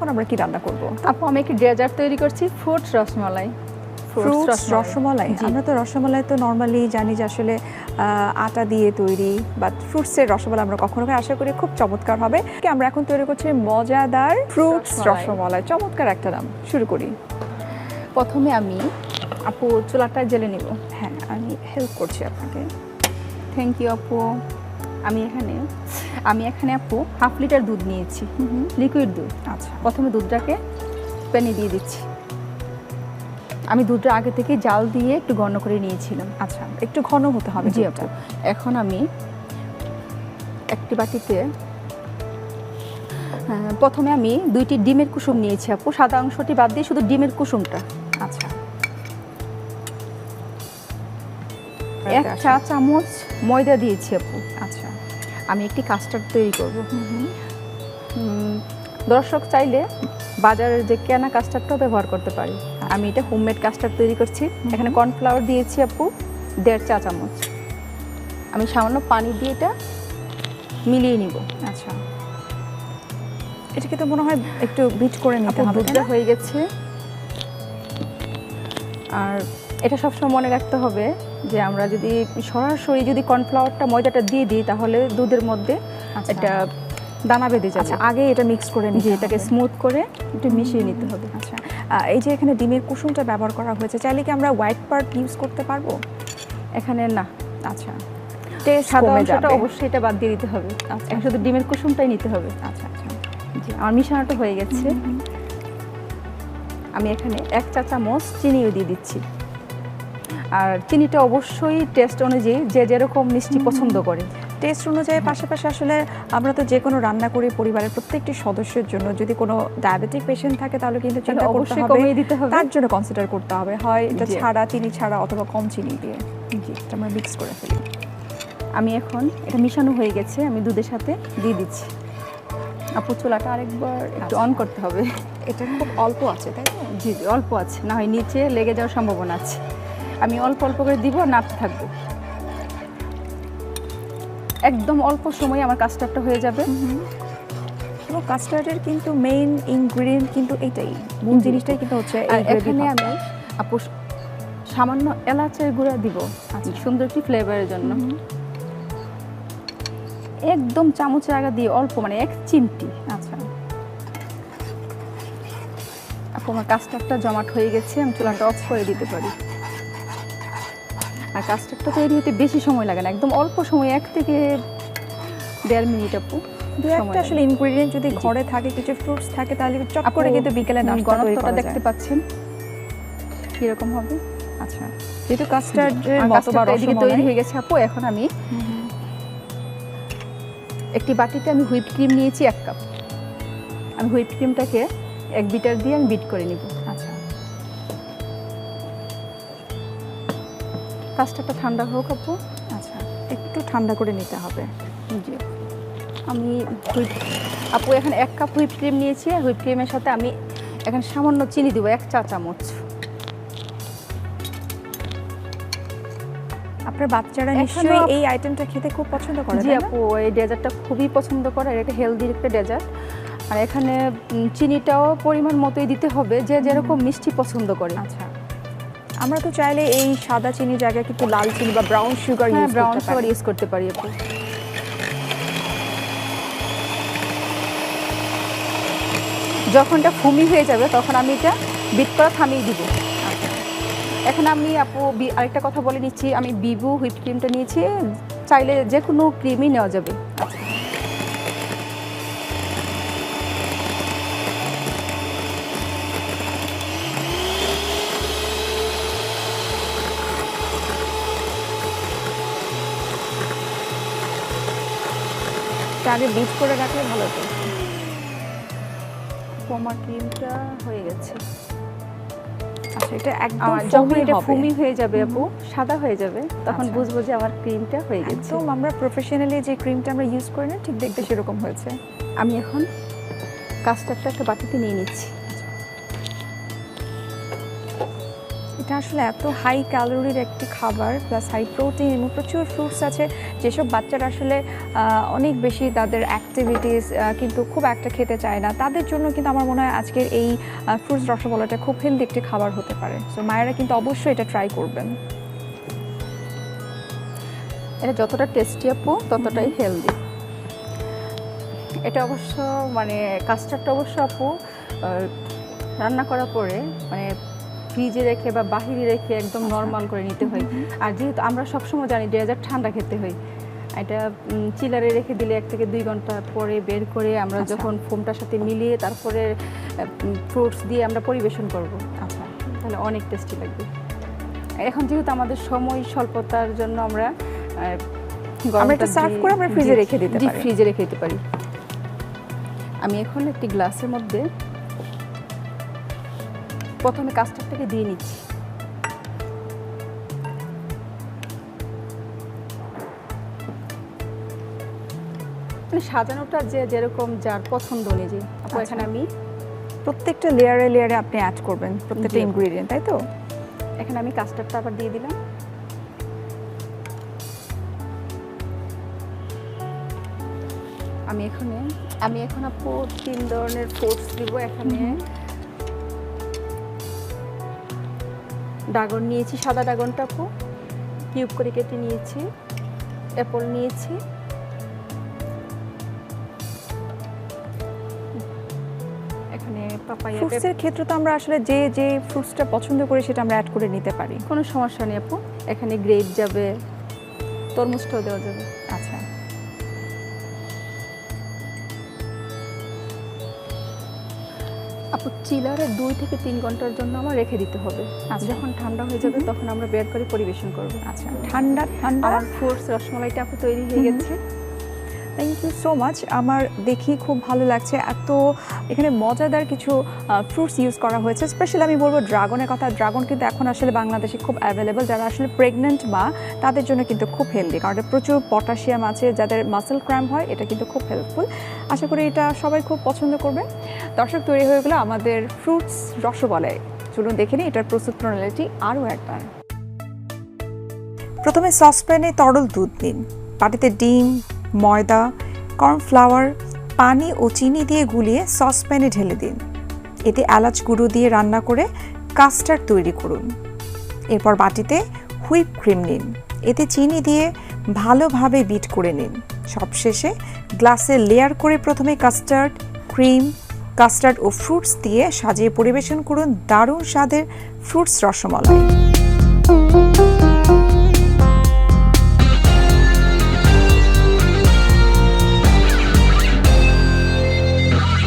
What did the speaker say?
এখন আমরা কি রান্না করব? আপু আমি একটি ডেজার্ট তৈরি করছি, ফ্রুট রসমালাই। ফ্রুটস রসমালাই। আমরা তো রসমালাই তো নর্মালি জানি যে আসলে আটা দিয়ে তৈরি, বাট ফ্রুটসের রসমালাই আমরা কখনো আশা করি খুব চমৎকার হবে। আমরা এখন তৈরি করছি মজাদার ফ্রুটস রসমালাই। চমৎকার একটা নাম। শুরু করি। প্রথমে আমি আপু চুলাটা জ্বেলে নিব। হ্যাঁ, আমি হেল্প করছি আপনাকে। থ্যাংক ইউ আপু। আমি এখানে আপু 1/2 লিটার দুধ নিয়েছি, লিকুইড দুধ। আচ্ছা, প্রথমে দুধটাকে প্যানে দিয়ে দিচ্ছি। আমি দুধটা আগে থেকে জাল দিয়ে একটু ঘন করে নিয়েছিলাম। আচ্ছা, একটু ঘন হতে হবে। জি আপু। এখন আমি একটি বাটিতে প্রথমে আমি 2টি ডিমের কুসুম নিয়েছি আপু, সাদা অংশটি বাদ দিয়ে শুধু ডিমের কুসুমটা। আচ্ছা, 1 চা চামচ ময়দা দিয়েছি আপু। আচ্ছা, আমি একটি কাস্টার্ড তৈরি করব। দর্শক চাইলে বাজারের যে কেনা কাস্টার্ডটাও ব্যবহার করতে পারি। আমি এটা হোমমেড কাস্টার্ড তৈরি করছি। এখানে কর্নফ্লাওয়ার দিয়েছি আপু 1.5 চা চামচ। আমি সামান্য পানি দিয়ে এটা মিলিয়ে নিব। আচ্ছা, এটাকে তো মনে হয় একটু বিট করে নিতে হবে। দুধটা হয়ে গেছে। আর এটা সবসময় মনে রাখতে হবে যে আমরা যদি সরাসরি যদি কর্নফ্লাওয়ারটা ময়দাটা দিয়ে দিই তাহলে দুধের মধ্যে এটা দানা বেঁধে যাবে। আগে এটা মিক্স করে নিয়ে এটাকে স্মুথ করে একটু মিশিয়ে নিতে হবে। আচ্ছা, এই যে এখানে ডিমের কুসুমটা ব্যবহার করা হয়েছে, চাইলে কি আমরা হোয়াইট পার্ট ইউজ করতে পারবো? এখানে না। আচ্ছা, সাদা অংশটা অবশ্যই এটা বাদ দিয়ে দিতে হবে। আচ্ছা, শুধু ডিমের কুসুমটাই নিতে হবে। আচ্ছা আচ্ছা, জি, আমার মিশানোটা হয়ে গেছে। আমি এখানে 1 চা চামচ চিনিও দিয়ে দিচ্ছি। আর চিনিটা অবশ্যই টেস্ট অনুযায়ী যে যেরকম মিষ্টি পছন্দ করে টেস্ট অনুযায়ী। পাশাপাশি আসলে আমরা তো যে কোনো রান্না করি পরিবারের প্রত্যেকটি সদস্যের জন্য, যদি কোনো ডায়াবেটিক পেশেন্ট থাকে তাহলে কিন্তু চিন্তা করতে হবে, কমিয়ে দিতে হবে, তার জন্য কনসিডার করতে হবে, হয় এটা ছাড়া, চিনি ছাড়া অথবা কম চিনি দিয়ে। জি, এটা আমরা মিক্স করে ফেলি। আমি এখন এটা মিশানো হয়ে গেছে, আমি দুধের সাথে দিয়ে দিচ্ছি। আপু চুলাটা আরেকবার একটু অন করতে হবে। এটা খুব অল্প আছে, তাই তো? জি জি, অল্প আছে, না হয় নিচে লেগে যাওয়ার সম্ভাবনা আছে। আমি অল্প অল্প করে দিব, নাড়তে থাকবো। একদম অল্প সময়ে আমার কাস্টার্ডটা হয়ে যাবে। এবং কাস্টার্ডের কিন্তু মেইন ইনগ্রেডিয়েন্ট কিন্তু এটাই, মূল জিনিসটাই কিন্তু হচ্ছে এই। এখানে আমি আপু সামান্য এলাচের গুঁড়া দিব সুন্দর একটি ফ্লেভারের জন্য। একদম চামচের আগা দিয়ে অল্প, মানে 1 চিমটি। আচ্ছা আপু আমার কাস্টার্ডটা জমাট হয়ে গেছে, আমি চুলাটা অফ করে দিতে পারি। আর কাস্টার্ডটা তৈরি হতে বেশি সময় লাগে না, একদম অল্প সময়, 1 থেকে 1.5 মিনিট আপু। একটা আসলে ইনগ্রেডিয়েন্ট যদি ঘরে থাকে, কিছু ফ্রুটস থাকে, তাহলে চট করে কিন্তু বিকেলে নাস্তা তৈরি করা যায়। দেখতে পাচ্ছেন কিরকম হবে? আচ্ছা, যেহেতু কাস্টার্ডের মতো বা রসমালাই তৈরি হয়ে গেছে আপু, এখন আমি একটি বাটিতে আমি হুইপ ক্রিম নিয়েছি 1 কাপ। আমি হুইপ ক্রিমটাকে 1 বিটার দিয়ে আমি বিট করে নিব। আচ্ছা, কাস্টার্ডটা ঠান্ডা হোক আপু। আচ্ছা, একটু ঠান্ডা করে নিতে হবে। জি, আমি আপু এখানে 1 কাপ হুইপ ক্রিম নিয়েছি। আর হুইপ ক্রিমের সাথে আমি এখানে সামান্য চিনি দেবো, 1 চা চামচ। আপনার বাচ্চারা নিশ্চয়ই এই আইটেমটা খেতে খুব পছন্দ করে। জি আপু, এই ডেজার্টটা খুবই পছন্দ করে, আর এটা হেলদি একটা ডেজার্ট। আর এখানে চিনিটাও পরিমাণ মতোই দিতে হবে, যে যেরকম মিষ্টি পছন্দ করে। আচ্ছা, আমরা তো চাইলে এই সাদা চিনির জায়গায় কিন্তু লাল চিনি বা ব্রাউন সুগার ইউজ করতে পারি আপু। যখন এটা ফুমি হয়ে যাবে তখন আমি এটা বিট করা থামিয়ে দিব। এখন আমি আপু আরেকটা কথা বলে নিচ্ছি, আমি বিবু হুইপ ক্রিমটা নিয়েছি, চাইলে যে কোনো ক্রিমই নেওয়া যাবে। আগে বিট করে রাখলে ভালো হতো। আমার ক্রিমটা হয়ে গেছে। আচ্ছা, এটা একদম যখন এটা ফুমি হয়ে যাবে আপু, সাদা হয়ে যাবে, তখন বুঝবো যে আমার ক্রিমটা হয়ে গেছে। তো আমরা প্রফেশনালি যে ক্রিমটা আমরা ইউজ করি না, ঠিক দেখতে সেরকম হয়েছে। আমি এখন কাস্টার্ডটা একটা বাটিতে নিয়ে নিচ্ছি। এটা এটা আসলে এত হাই ক্যালোরির একটি খাবার, প্লাস হাই প্রোটিন এবং প্রচুর ফ্রুটস আছে, যেসব বাচ্চারা আসলে অনেক বেশি তাদের অ্যাক্টিভিটিস কিন্তু খুব একটা খেতে চায় না, তাদের জন্য কিন্তু আমার মনে হয় আজকের এই ফ্রুটস রসগোল্লাটা খুব হেলদি একটি খাবার হতে পারে। সো মায়েরা কিন্তু অবশ্যই এটা ট্রাই করবেন। এটা যতটা টেস্টি আপু ততটাই হেলদি। এটা অবশ্য মানে কাস্টার্ডটা অবশ্য আপু রান্না করার পরে মানে ফ্রিজে রেখে বা বাহিরে রেখে একদম নর্মাল করে নিতে হয়। আর যেহেতু আমরা সবসময় জানি ডেজার্ট ঠান্ডা খেতে হয়, এটা চিলারে রেখে দিলে 1 থেকে 2 ঘন্টা পরে বের করে আমরা যখন ফোমটার সাথে মিলিয়ে তারপরে ফ্রুটস দিয়ে আমরা পরিবেশন করব, আচ্ছা তাহলে অনেক টেস্টি লাগবে। এখন যেহেতু আমাদের সময় স্বল্পতার জন্য আমরা এটা সার্ভ করে আমরা ফ্রিজে রেখে দিতে পারি। ফ্রিজে রেখে দিতে পারি। আমি এখন একটি গ্লাসের মধ্যে প্রথমে কাস্টার্ডটাকে দিয়ে নিচ্ছি। মানে সাজানোটা যেরকম যার পছন্দ অনুযায়ী আপু। এখানে আমি প্রত্যেকটা লেয়ারে লেয়ারে আপনি অ্যাড করবেন প্রত্যেকটা ইনগ্রেডিয়েন্ট, তাই তো? এখানে আমি কাস্টার্ডটা আবার দিয়ে দিলাম। আমি এখন আপু 3 ধরনের ফ্রুটস দিব। এখানে ড্রাগন নিয়েছি, সাদা ড্রাগনটা আপু কিউব করে কেটে নিয়েছি। অ্যাপল নিয়েছি, এখানে পাপায়া। ফ্রুটসের ক্ষেত্রে তো আমরা আসলে যে ফ্রুটসটা পছন্দ করি সেটা আমরা অ্যাড করে নিতে পারি, কোনো সমস্যা নেই আপু। এখানে গ্রেপ যাবে, তরমুজটাও দেওয়া যাবে। আচ্ছা, আপু চিলারে 2 থেকে 3 ঘন্টার জন্য আমার রেখে দিতে হবে। যখন ঠান্ডা হয়ে যাবে তখন আমরা বের করে পরিবেশন করব। আচ্ছা, ঠান্ডা আমার ফ্রুটস রসমালাইটা আপু তৈরি হয়ে গেছে। Thank you so much. আমার দেখি খুব ভালো লাগছে, এত এখানে মজাদার কিছু ফ্রুটস ইউজ করা হয়েছে। স্পেশালি আমি বলবো ড্রাগনের কথা। ড্রাগন কিন্তু এখন আসলে বাংলাদেশে খুব অ্যাভেলেবল, যারা আসলে প্রেগনেন্ট মা তাদের জন্য কিন্তু খুব হেলদি, কারণ এটা প্রচুর পটাশিয়াম আছে। যাদের মাসেল ক্র্যাম্প হয় এটা কিন্তু খুব হেল্পফুল। আশা করি এটা সবাই খুব পছন্দ করবে। দর্শক, তৈরি হয়ে গেলো আমাদের ফ্রুটস রসমালাই। চলুন দেখে নিই এটার প্রস্তুত প্রণালীটি আরও একবার। প্রথমে সসপ্যানে তরল দুধ দিন, বাটিতে ডিম, ময়দা, কর্নফ্লাওয়ার, পানি ও চিনি দিয়ে গুলিয়ে সসপ্যানে ঢেলে দিন। এতে এলাচ গুঁড়ো দিয়ে রান্না করে কাস্টার্ড তৈরি করুন। এরপর বাটিতে হুইপ ক্রিম নিন, এতে চিনি দিয়ে ভালোভাবে বিট করে নিন। সবশেষে গ্লাসে লেয়ার করে প্রথমে কাস্টার্ড, ক্রিম, কাস্টার্ড ও ফ্রুটস দিয়ে সাজিয়ে পরিবেশন করুন দারুণ স্বাদের ফ্রুটস রসমালাই।